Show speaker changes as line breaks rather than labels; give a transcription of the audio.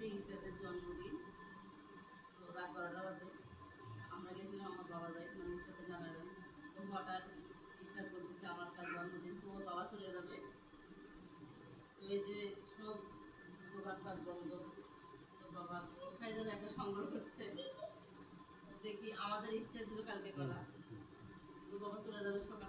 হচ্ছে ঈশাদের জন্মদিন। তো রাত 12টা বাজে আমরা গেছিলাম আমার বাবার বাড়িতে, মানে ঈশাদের নানার বাড়ি। তো হঠাৎ ঈশাদ বলতেছে আমার তার জন্মদিন, তো ওর বাবা চলে যাবে। তো এই যে সব দোকানপাট বন্ধ, তো বাবা কোথায় যেন একটা সংগ্রহ করছে। দেখি আমাদের ইচ্ছা ছিল কালকে করা, তো বাবা চলে যাবে সকাল